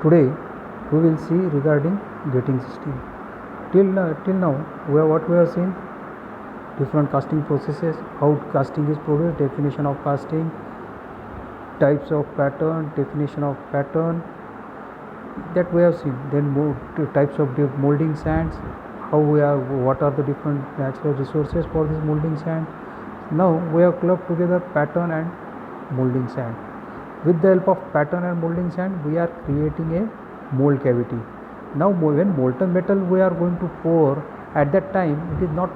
Today we will see regarding gating system. Till now what we have seen different casting processes, how casting is progressed, definition of casting, types of pattern, definition of pattern, that we have seen. Then more types of molding sands, what are the different natural resources for this molding sand. Now we have clubbed together pattern and molding sand. With the help of pattern and molding sand, we are creating a mold cavity. Now when molten metal we are going to pour, at that time it is not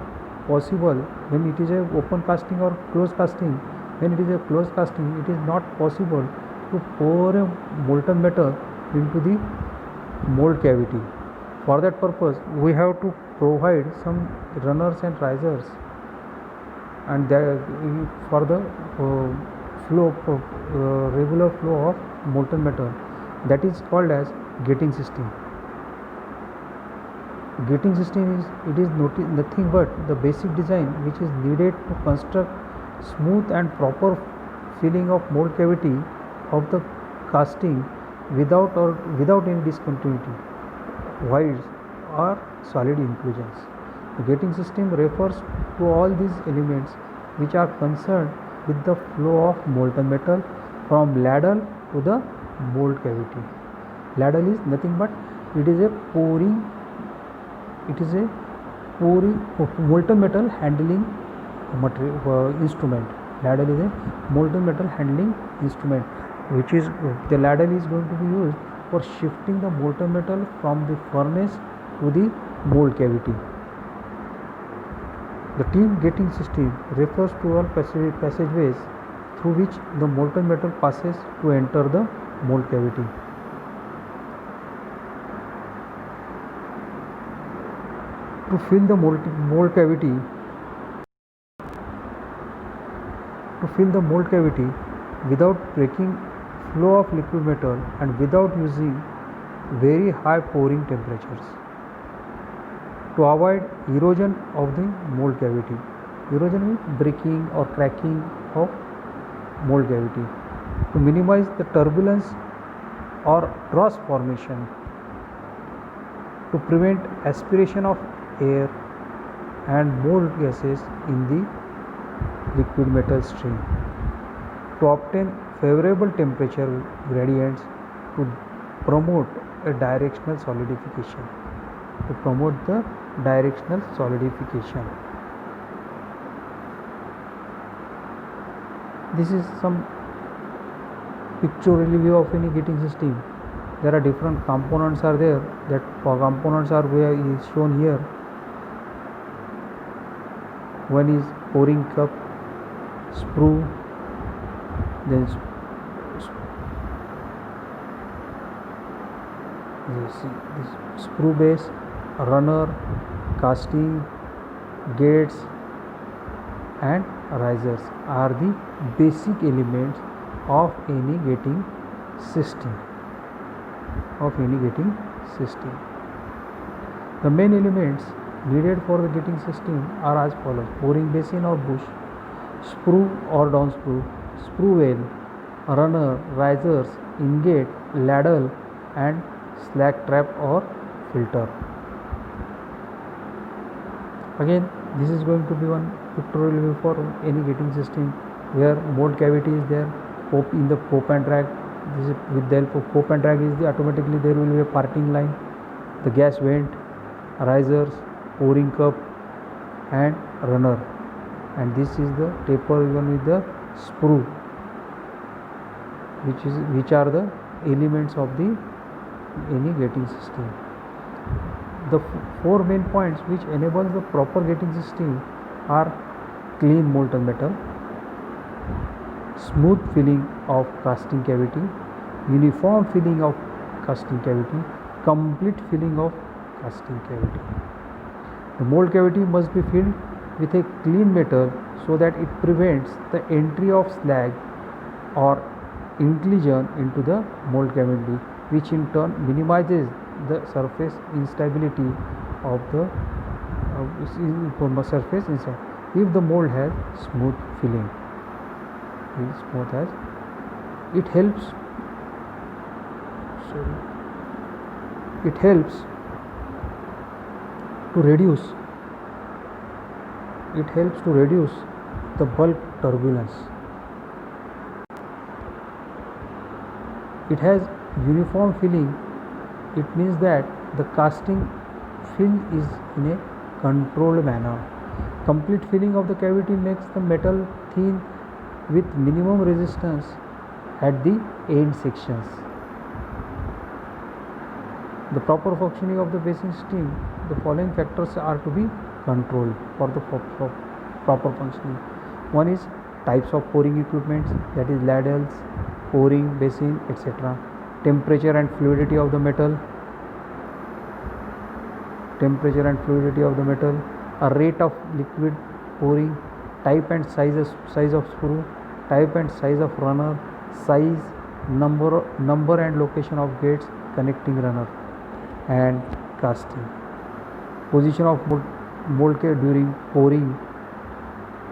possible. When it is a open casting or closed casting, when it is a closed casting, it is not possible to pour a molten metal into the mold cavity. For that purpose we have to provide some runners and risers, and for the regular flow of molten metal, that is called as gating system. Gating system is nothing but the basic design which is needed to construct smooth and proper filling of mold cavity of the casting without any discontinuity, voids or solid inclusions. The gating system refers to all these elements which are concerned with the flow of molten metal from ladle to the mold cavity. Ladle is nothing but it is a pouring molten metal handling instrument. Ladle is a molten metal handling instrument, which is the ladle is going to be used for shifting the molten metal from the furnace to the mold cavity. The team gating system refers to all passageways through which the molten metal passes to enter the mold cavity. To fill the mold cavity without breaking flow of liquid metal and without using very high pouring temperatures. To avoid erosion of the mold cavity. Erosion means breaking or cracking of mold cavity. To minimize the turbulence or dross formation. To prevent aspiration of air and mold gases in the liquid metal stream. To obtain favorable temperature gradients to promote a directional solidification. This is some pictorial review of any gating system. There are different components are there. That components are shown here. One is pouring cup, sprue, then this sprue base, runner, casting, gates and risers are the basic elements of any gating system. The main elements needed for the gating system are as follows: pouring basin or bush, sprue or downsprue, sprue well, runner, risers, ingate, ladle and slack trap or filter. Again, this is going to be one pictorial view for any gating system where mold cavity is there. In the cope and drag, this is with the help of cope and drag automatically there will be a parting line, the gas vent, risers, pouring cup and runner, and this is the taper even with the sprue, which are the elements of the any gating system. The four main points which enable the proper gating system are clean molten metal, smooth filling of casting cavity, uniform filling of casting cavity, complete filling of casting cavity. The mold cavity must be filled with a clean metal so that it prevents the entry of slag or inclusion into the mold cavity, which in turn minimizes the surface instability of the surface inside. If the mold has smooth filling, it helps It helps to reduce the bulk turbulence. It has uniform filling. It means that the casting fill is in a controlled manner. Complete filling of the cavity makes the metal thin with minimum resistance at the end sections. The proper functioning of the basing steam, the following factors are to be controlled for the proper functioning. One is types of pouring equipments, that is ladles, pouring basin, etc. Temperature and fluidity of the metal, a rate of liquid pouring, type and size of screw, type and size of runner, size, number and location of gates connecting runner, and casting. Position of mold during pouring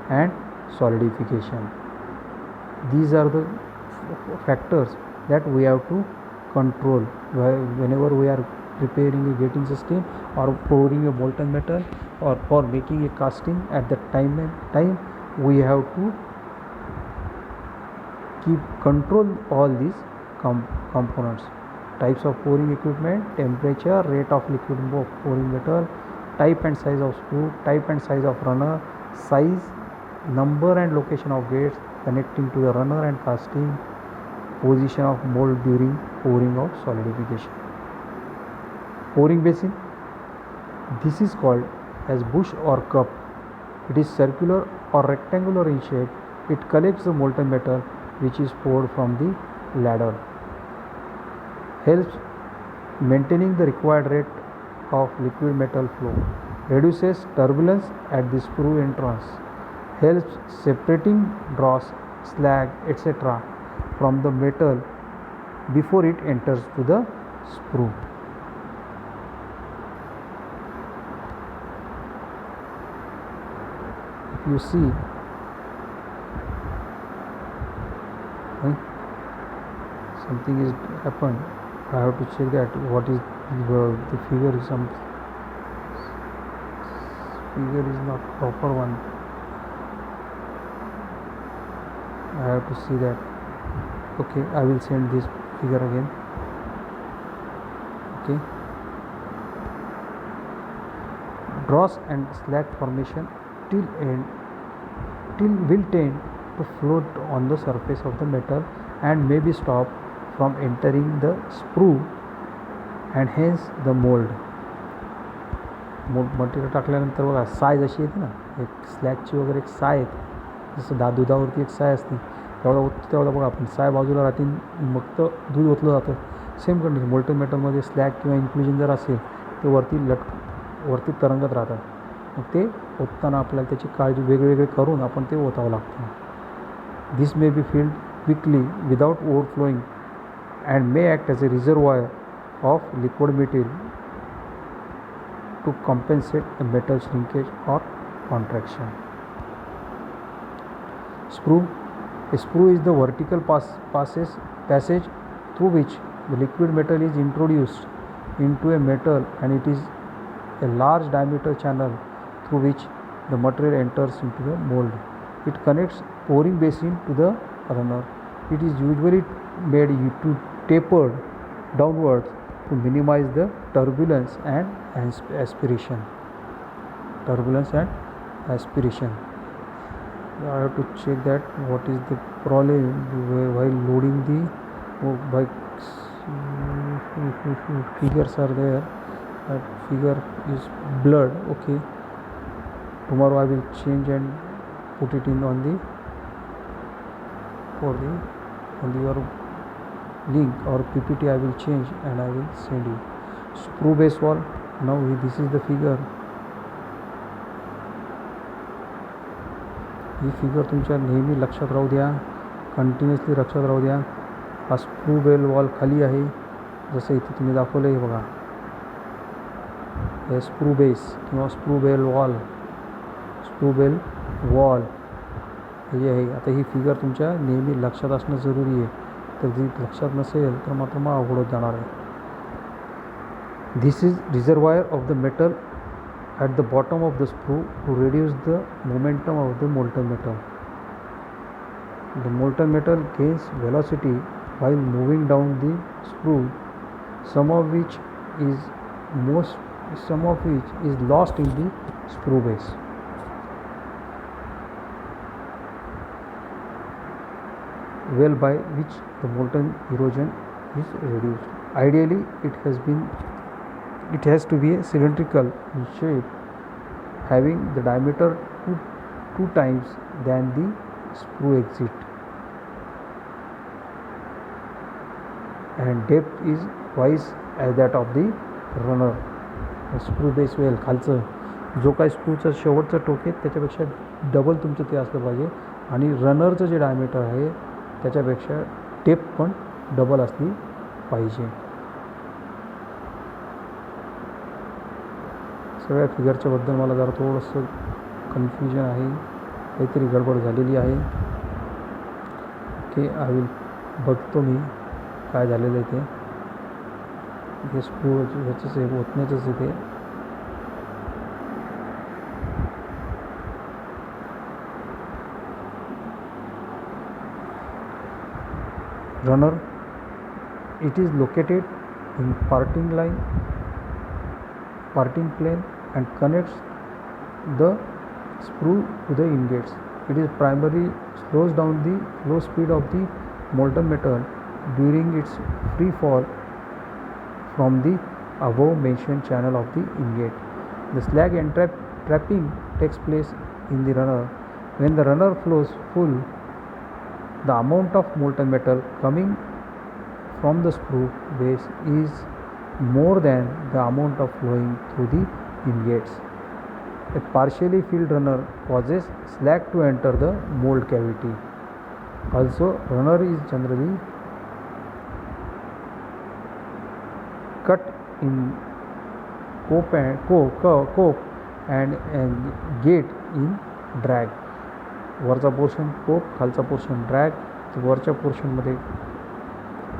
and solidification. These are the factors that we have to control whenever we are preparing a gating system or pouring a molten metal or for making a casting. At that time we have to keep control all these components. Types of pouring equipment, temperature, rate of liquid pouring metal, type and size of screw, type and size of runner, size, number and location of gates connecting to the runner and casting, position of mold during pouring of solidification. Pouring basin, this is called as bush or cup. It is circular or rectangular in shape. It collects the molten metal which is poured from the ladle. Helps maintaining the required rate of liquid metal flow. Reduces turbulence at the sprue entrance. Helps separating dross, slag, etc. from the metal before it enters to the sprue. If you see, something is happened. I have to check that what is the figure is not proper one. I have to see that. Okay, I will send this figure again. Okay, dross and slag formation will tend to float on the surface of the metal and may be stopped from entering the sprue and hence the mold. Material टाकल्यानंतर बघा साय जशी येते ना, एक स्लॅगची वगैरे एक साय येते, जसं दुधावरती एक साय असते, तेवढा ओततो तेवढा बघा आपण साय बाजूला राहते, मग तर दूध ओतलं जातं. सेम कंडिशन मोल्टन मेटलमध्ये स्लॅग किंवा इन्क्लुजन जर असेल ते वरती तरंगत राहतात. मग ते ओतताना आपल्याला त्याची काळजी वेगवेगळे करून आपण ते ओतावं लागतं. This may be filled quickly without overflowing and may act as a reservoir of liquid metal to compensate the metal shrinkage or contraction. Sprue. A sprue is the vertical passage through which the liquid metal is introduced into a metal, and it is a large diameter channel through which the material enters into the mold. It connects pouring basin to the runner. It is usually made to tapered downwards to minimize the turbulence and aspiration. I have to check that what is the problem while loading the bikes. Figures are there. That figure is blurred. Okay, tomorrow I will change and put it in on your link or PPT. I will change and I will send you. Sprue base wall. Now this is the figure. He figure तुमच्या नेहमी लक्षात राहू द्या, continuously लक्षात राहू द्या. हा screw bell wall खाली आहे, जसं इथे तुम्ही दाखवलं आहे बघा, हे स्क्रू बेस किंवा स्क्रू बेल वॉल हे आहे. आता ही फिगर तुमच्या नेहमी लक्षात असणं जरुरी आहे. तर जी लक्षात नसेल तर मात्र मग अवघड होत जाणार आहे. This is reservoir of the metal at the bottom of the sprue to reduce the momentum of the molten metal. The molten metal gains velocity while moving down the sprue, some of which is lost in the sprue base. Well, by which the molten erosion is reduced. Ideally, it has to be cylindrical in shape, having the diameter two times than the sprue exit, and depth is twice as that of the runner. Screw base well खालचं जो काही स्क्रूचं शेवटचं टोक आहे त्याच्यापेक्षा double तुमचं ते असलं पाहिजे, आणि रनरचं जे डायमीटर आहे त्याच्यापेक्षा डेप्थ पण डबल असली पाहिजे. सगळ्या फिगरच्या बद्दल मला जरा थोडंसं कन्फ्युजन आहे, काहीतरी गडबड झालेली आहे की बघतो मी काय झालेलं आहे ते. हे स्क्रू ह्याचंच आहे, ओतण्याचंच आहे ते. Runner, it is located in parting plane and connects the sprue to the ingates. It is primarily slows down the flow speed of the molten metal during its free fall from the above mentioned channel of the ingate. The slag trapping takes place in the runner. When the runner flows full, the amount of molten metal coming from the sprue base is more than the amount of flowing through the ingates. A partially filled runner causes slag to enter the mold cavity. Also, runner is generally cut in cope and gate in drag. वरचा portion कोप, खालचा portion drag. वरच्या पोर्शनमध्ये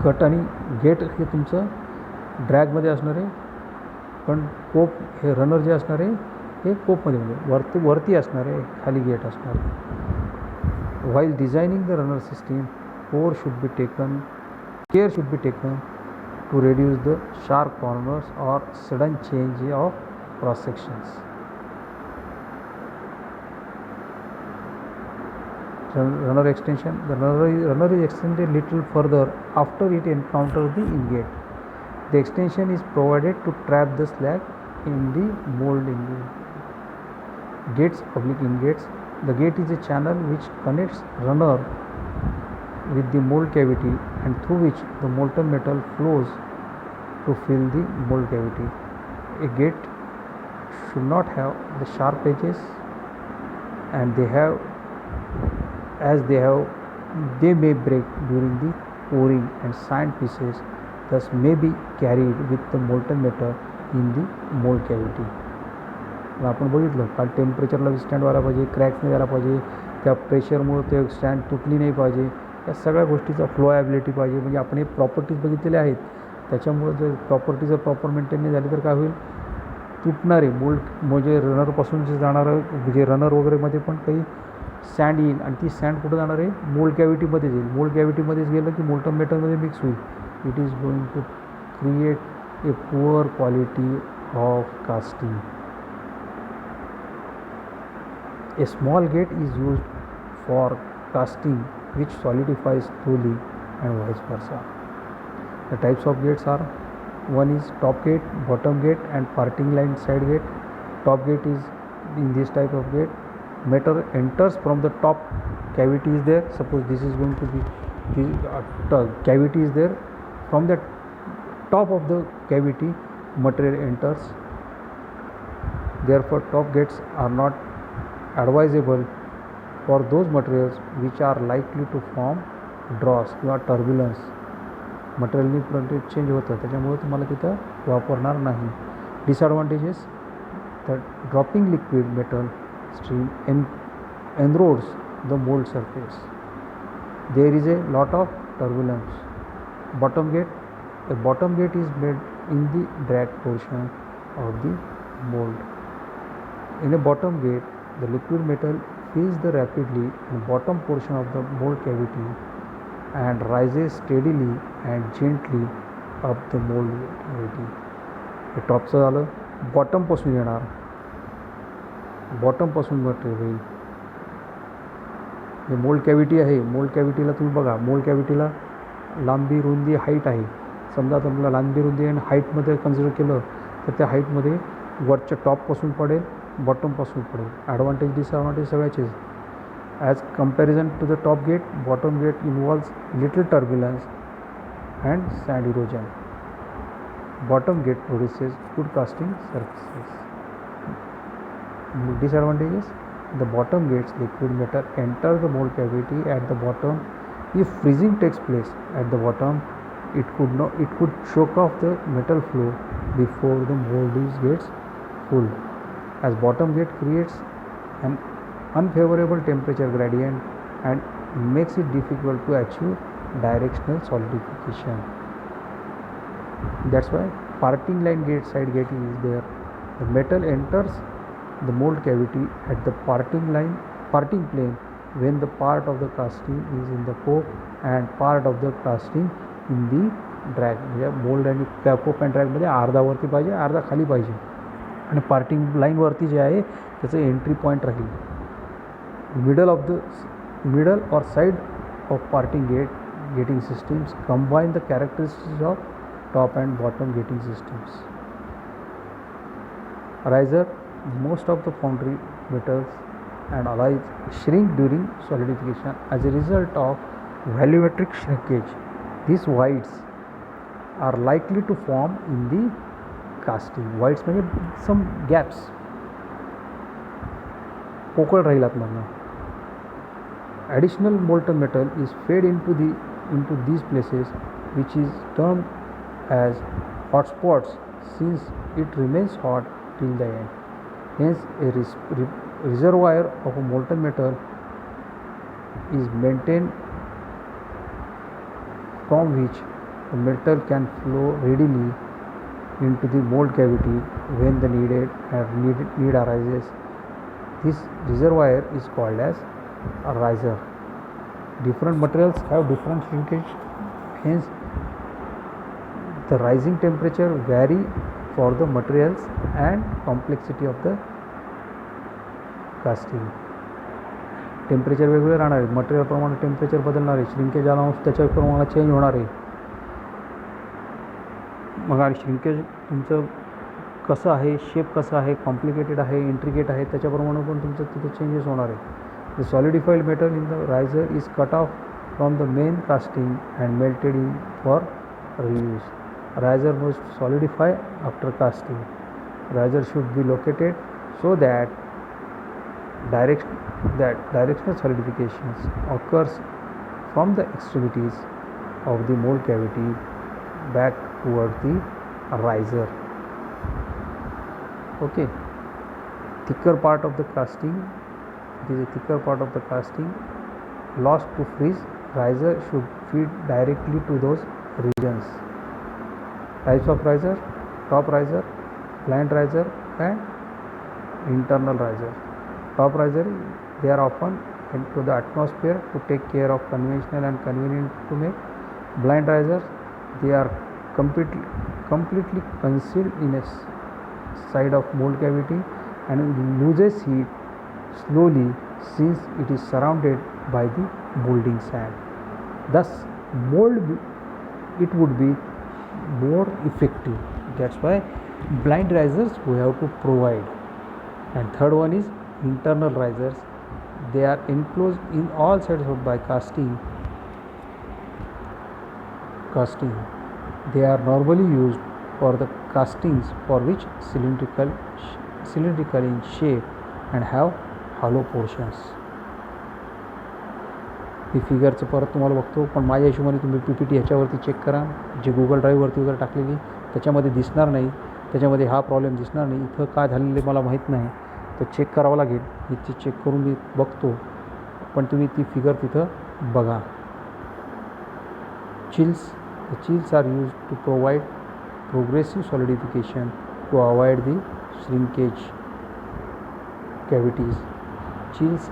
cut आणि gate हे तुमचं ड्रॅगमध्ये असणार आहे, पण कोप हे runner जे असणार आहे हे कोपमध्ये म्हणजे वरती असणार आहे, खाली गेट असणार आहे. While designing the runner system, care should be taken to reduce the sharp corners or sudden change of cross sections. Runner extension. The runner is extended little further after it encounters the ingate. The extension is provided to trap the slag in the mold ingate. Gates, public ingates. The gate is a channel which connects runner with the mold cavity and through which the molten metal flows to fill the mold cavity. A gate should not have the sharp edges, and they may break during the pouring, and sand pieces thus may be carried with the molten metal in the mold cavity. आपण बघितलं काल टेम्परेचरला stand व्हायला पाहिजे, cracks नाही झाला पाहिजे, त्या प्रेशरमुळे ते स्टँड तुटली नाही पाहिजे, या सगळ्या गोष्टीचा फ्लोॲबिलिटी पाहिजे. म्हणजे आपण हे प्रॉपर्टीज बघितलेल्या आहेत, त्याच्यामुळे जर प्रॉपर्टीजर प्रॉपर मेंटेन नाही झाली तर काय होईल, तुटणारे मोल्ड म्हणजे रनरपासून जे जाणारं म्हणजे रनर वगैरेमध्ये पण काही सँड येईल, आणि ती सँड कुठं जाणार आहे, मोल्ड कॅव्हिटीमध्ये जाईल. मोल्ड कॅव्हिटीमध्येच गेलं की मोल्टन मेटलमध्ये मिक्स होईल. It is going to create a poor quality of casting. A small gate is used for casting which solidifies slowly and vice versa. The types of gates are: one is top gate, bottom gate and parting line side gate. Top gate is in this type of gate. Metal enters from the top, cavity is there. Suppose this is going to be cavity is there. From the top of the cavity, material enters. Therefore, top gates are not advisable for those materials which are likely to form dross किंवा turbulence. मटेरियलनी change होतं, त्याच्यामुळे तुम्हाला तिथं वापरणार नाही. Disadvantages: the dropping liquid metal stream erodes the mould surface. There is a lot of turbulence. Bottom gate. A bottom gate is made in the drag portion of the mold. In a bottom gate, the liquid metal fills the rapidly in the bottom portion of the mold cavity and rises steadily and gently up the mold cavity. हे टॉपचं झालं. बॉटमपासून येणार, बॉटमपासून material होईल. हे mould cavity आहे. Mould कॅव्हिटीला तुम्ही बघा, mould कॅव्हिटीला लांबी रुंदी height आहे. समजा तुम्हाला लांबी रुंदी आणि हाईटमध्ये कन्सिडर केलं तर त्या हाईटमध्ये वरच्या टॉपपासून पडेल, बॉटमपासून पडेल. ॲडव्हान्टेज डिसॲडव्हान्टेज सगळ्याचेच. As comparison to the top gate, bottom gate involves little turbulence and sand erosion. Bottom gate produces good casting surfaces. Disadvantages: the bottom gate's liquid metal enters the mold cavity at the bottom. If freezing takes place at the bottom, it could choke off the metal flow before the mold gets full. As bottom gate creates an unfavorable temperature gradient and makes it difficult to achieve directional solidification. That's why parting line gate side gating is there. The metal enters the mold cavity at the parting plane when the part of the casting is in the cope and part of the casting in the drag. म्हणजे mould आणि कोप and ड्रॅगमध्ये अर्धा वरती पाहिजे, अर्धा खाली पाहिजे. आणि parting लाईनवरती जे आहे त्याचं entry point Raheel. Middle or side of parting gating systems combine the characteristics of top and bottom gating systems. Riser: most of the foundry metals and alloys shrink during solidification as a result of volumetric shrinkage. These voids are likely to form in the casting. Voids म्हणजे some gaps, पोकळ राहील आतमधनं. Additional molten metal is fed into these places, which is termed as hot spots since it remains hot till the end. Hence, a reservoir of molten metal is maintained from which the metal can flow readily into the mold cavity when the need arises. This reservoir is called as a riser. Different materials have different shrinkage, hence the rising temperature vary for the materials and complexity of the casting. Temperature वेगवेगळे राहणार आहे. Material प्रमाणे temperature बदलणार आहे. Shrinkage आला त्याच्या प्रमाणात change होणार आहे. मग आणि श्रिंकेज तुमचं कसं आहे, शेप कसा आहे, कॉम्प्लिकेटेड आहे, इंट्रिकेट आहे, त्याच्याप्रमाणे पण तुमचं तिथे चेंजेस होणार आहे. The solidified metal in the riser is cut off from the main casting and melted in for reuse. Riser must solidify after casting. Riser should be located so that directional solidifications occurs from the extremities of the mold cavity back toward the riser. Okay, thicker part of the casting. It is a thicker part of the casting lost to freeze. Riser should feed directly to those regions. Types of riser: top riser, blind riser and internal riser. Top riser, they are often into the atmosphere to take care of conventional and convenient to make. Blind risers, they are completely concealed in a side of mold cavity and loses heat slowly since it is surrounded by the molding sand. Thus, it would be more effective. That's why blind risers we have to provide. And third one is internal risers. They are enclosed in all sides by casting. They are normally used for the castings for which cylindrical in shape and have hollow portions. ही फिगरचं परत तुम्हाला बघतो, पण माझ्या हिशोबाने तुम्ही PPT ह्याच्यावरती check करा, जे Google ड्राईव्हवरती वगैरे टाकलेली त्याच्यामध्ये दिसणार नाही, त्याच्यामध्ये हा प्रॉब्लेम दिसणार नाही. इथं काय झालेलं मला माहीत नाही, तर चेक करावं लागेल. मी ते चेक करून मी बघतो, पण तुम्ही ती फिगर तिथं बघा. Chills The chills are used to provide progressive solidification to avoid the shrinkage cavities. Chills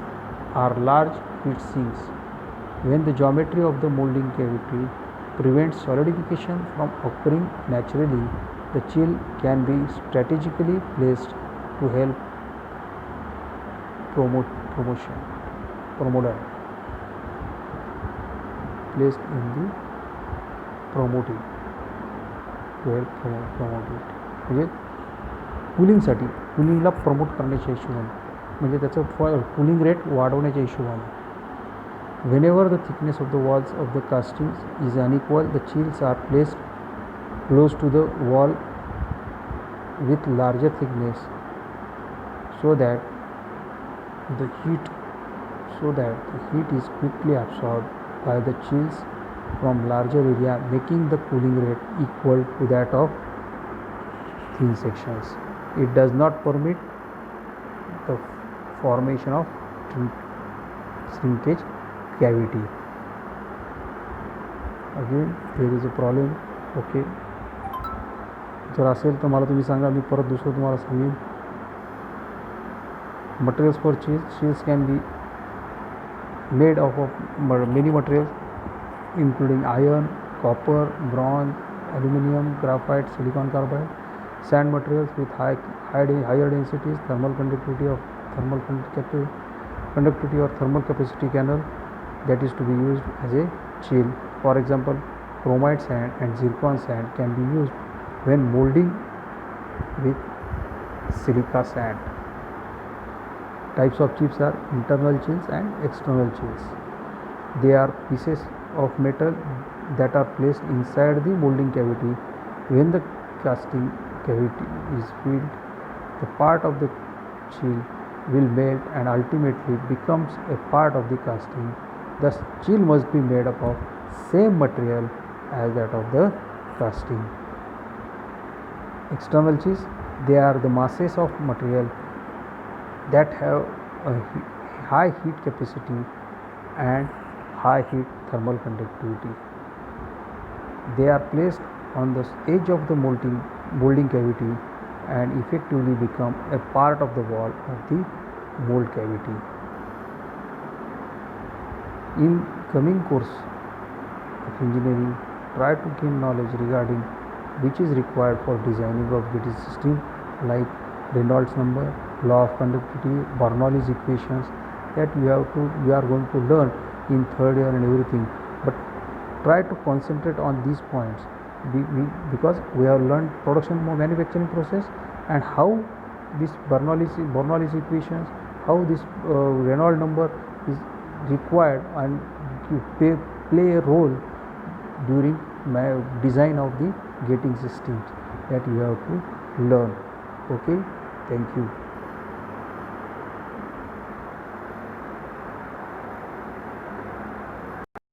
are large heat sinks. When the geometry of the molding cavity prevents solidification from occurring naturally, the chill can be strategically placed to help promoter placed in the promoting to help promote it. म्हणजे कूलिंगसाठी कूलिंगला promote करण्याच्या हिशोबाने म्हणजे त्याचं cooling rate वाढवण्याच्या हिशोबाने. Whenever the thickness of the walls of the castings is unequal, the chills are placed close to the wall with larger thickness so that the heat is quickly absorbed by the chills from larger area, making the cooling rate equal to that of thin sections. It does not permit the formation of shrinkage cavity. Again there is a problem. Okay, जर असेल तर मला तुम्ही सांगा, मी परत दुसरं तुम्हाला सांगेन. Materials for chills can be made of many materials including iron, copper, bronze, aluminum, graphite, silicon carbide. Sand materials with higher densities, thermal conductivity or thermal capacity canal that is to be used as a chill. For example, chromite sand and zircon sand can be used when molding with silica sand. Types of chips are internal chills and external chills. They are pieces of metal that are placed inside the molding cavity. When the casting cavity is filled, the part of the chill will melt and ultimately becomes a part of the casting. Thus, chill must be made up of same material as that of the casting. External chills, they are the masses of material that have a high heat capacity and high heat thermal conductivity. They are placed on the edge of the molding cavity and effectively become a part of the wall of the mold cavity. In coming course of engineering, try to gain knowledge regarding which is required for designing of getting system like Reynolds number, law of conductivity, Bernoulli's equations that you are going to learn in third year and everything. But try to concentrate on these points because we have learned production manufacturing process and how this Bernoulli's equations, how this Reynolds number is required and play a role during design of the gating systems that you have to learn. Okay, thank you.